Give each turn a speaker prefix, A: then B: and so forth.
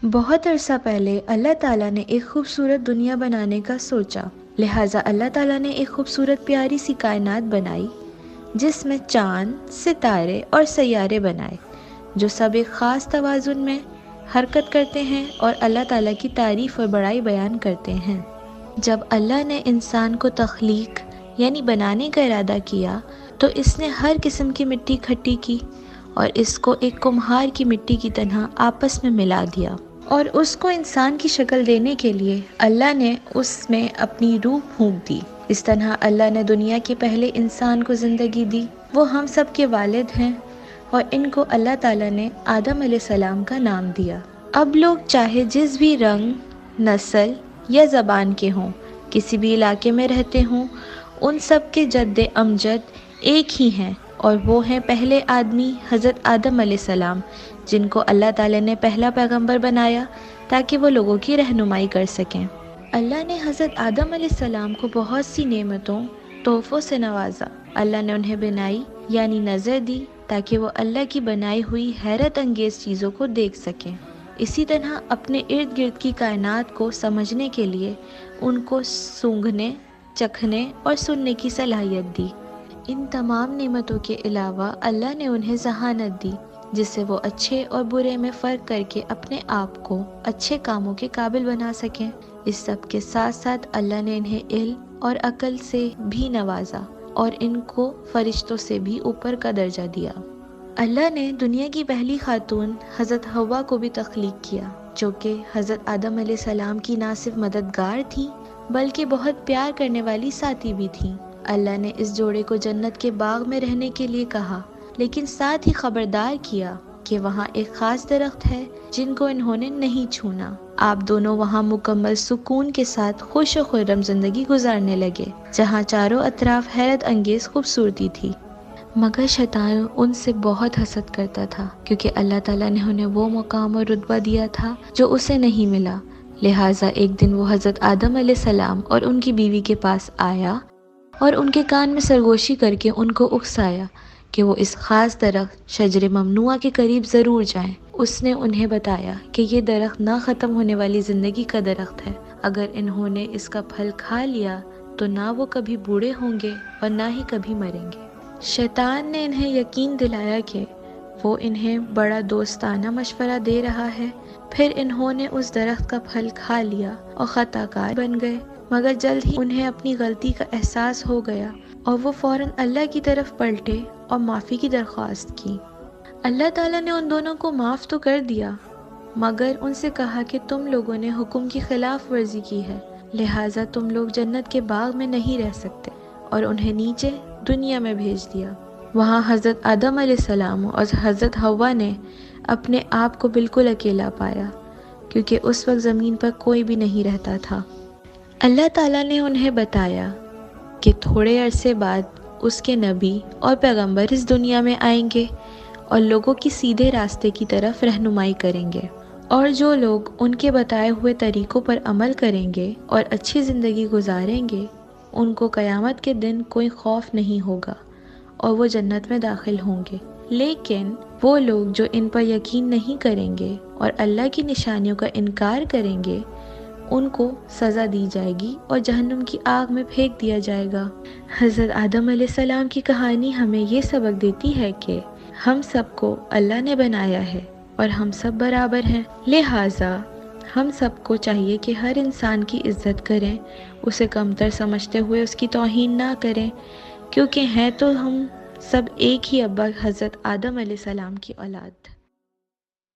A: بہت عرصہ پہلے اللہ تعالیٰ نے ایک خوبصورت دنیا بنانے کا سوچا، لہٰذا اللہ تعالیٰ نے ایک خوبصورت پیاری سی کائنات بنائی جس میں چاند، ستارے اور سیارے بنائے جو سب ایک خاص توازن میں حرکت کرتے ہیں اور اللہ تعالیٰ کی تعریف اور بڑائی بیان کرتے ہیں۔ جب اللہ نے انسان کو تخلیق یعنی بنانے کا ارادہ کیا تو اس نے ہر قسم کی مٹی اکٹھی کی اور اس کو ایک کمہار کی مٹی کی طرح آپس میں ملا دیا، اور اس کو انسان کی شکل دینے کے لیے اللہ نے اس میں اپنی روح پھونک دی۔ اس طرح اللہ نے دنیا کے پہلے انسان کو زندگی دی۔ وہ ہم سب کے والد ہیں اور ان کو اللہ تعالیٰ نے آدم علیہ السلام کا نام دیا۔ اب لوگ چاہے جس بھی رنگ، نسل یا زبان کے ہوں، کسی بھی علاقے میں رہتے ہوں، ان سب کے جد امجد ایک ہی ہیں، اور وہ ہیں پہلے آدمی حضرت آدم علیہ السلام، جن کو اللہ تعالیٰ نے پہلا پیغمبر بنایا تاکہ وہ لوگوں کی رہنمائی کر سکیں۔ اللہ نے حضرت آدم علیہ السلام کو بہت سی نعمتوں، تحفوں سے نوازا۔ اللہ نے انہیں بینائی یعنی نظر دی تاکہ وہ اللہ کی بنائی ہوئی حیرت انگیز چیزوں کو دیکھ سکیں۔ اسی طرح اپنے ارد گرد کی کائنات کو سمجھنے کے لیے ان کو سونگھنے، چکھنے اور سننے کی صلاحیت دی۔ ان تمام نعمتوں کے علاوہ اللہ نے انہیں ذہانت دی جس سے وہ اچھے اور برے میں فرق کر کے اپنے آپ کو اچھے کاموں کے قابل بنا سکیں۔ اس سب کے ساتھ ساتھ اللہ نے انہیں علم اور عقل سے بھی نوازا اور ان کو فرشتوں سے بھی اوپر کا درجہ دیا۔ اللہ نے دنیا کی پہلی خاتون حضرت حوا کو بھی تخلیق کیا، جو کہ حضرت آدم علیہ السلام کی نہ صرف مددگار تھیں بلکہ بہت پیار کرنے والی ساتھی بھی تھیں۔ اللہ نے اس جوڑے کو جنت کے باغ میں رہنے کے لیے کہا، لیکن ساتھ ہی خبردار کیا کہ وہاں ایک خاص درخت ہے جن کو انہوں نے نہیں چھونا۔ آپ دونوں وہاں مکمل سکون کے ساتھ خوش و خرم زندگی گزارنے لگے، جہاں چاروں اطراف حیرت انگیز خوبصورتی تھی۔ مگر شیطان ان سے بہت حسد کرتا تھا، کیونکہ اللہ تعالیٰ نے انہیں وہ مقام اور رتبہ دیا تھا جو اسے نہیں ملا۔ لہٰذا ایک دن وہ حضرت آدم علیہ السلام اور ان کی بیوی کے پاس آیا اور ان کے کان میں سرگوشی کر کے ان کو اکسایا کہ وہ اس خاص درخت شجر ممنوعہ کے قریب ضرور جائیں۔ اس نے انہیں بتایا کہ یہ درخت نہ ختم ہونے والی زندگی کا درخت ہے، اگر انہوں نے اس کا پھل کھا لیا تو نہ وہ کبھی بوڑھے ہوں گے اور نہ ہی کبھی مریں گے۔ شیطان نے انہیں یقین دلایا کہ وہ انہیں بڑا دوستانہ مشورہ دے رہا ہے، پھر انہوں نے اس درخت کا پھل کھا لیا اور خطا کار بن گئے۔ مگر جلد ہی انہیں اپنی غلطی کا احساس ہو گیا اور وہ فوراً اللہ کی طرف پلٹے اور معافی کی درخواست کی۔ اللہ تعالیٰ نے ان دونوں کو معاف تو کر دیا، مگر ان سے کہا کہ تم لوگوں نے حکم کی خلاف ورزی کی ہے، لہٰذا تم لوگ جنت کے باغ میں نہیں رہ سکتے، اور انہیں نیچے دنیا میں بھیج دیا۔ وہاں حضرت آدم علیہ السلام اور حضرت حوا نے اپنے آپ کو بالکل اکیلا پایا، کیونکہ اس وقت زمین پر کوئی بھی نہیں رہتا تھا۔ اللہ تعالیٰ نے انہیں بتایا کہ تھوڑے عرصے بعد اس کے نبی اور پیغمبر اس دنیا میں آئیں گے اور لوگوں کی سیدھے راستے کی طرف رہنمائی کریں گے، اور جو لوگ ان کے بتائے ہوئے طریقوں پر عمل کریں گے اور اچھی زندگی گزاریں گے، ان کو قیامت کے دن کوئی خوف نہیں ہوگا اور وہ جنت میں داخل ہوں گے۔ لیکن وہ لوگ جو ان پر یقین نہیں کریں گے اور اللہ کی نشانیوں کا انکار کریں گے، ان کو سزا دی جائے گی اور جہنم کی آگ میں پھینک دیا جائے گا۔ حضرت آدم علیہ السلام کی کہانی ہمیں یہ سبق دیتی ہے کہ ہم سب کو اللہ نے بنایا ہے اور ہم سب برابر ہیں، لہٰذا ہم سب کو چاہیے کہ ہر انسان کی عزت کریں، اسے کمتر سمجھتے ہوئے اس کی توہین نہ کریں، کیونکہ ہیں تو ہم سب ایک ہی ابا حضرت آدم علیہ السلام کی اولاد۔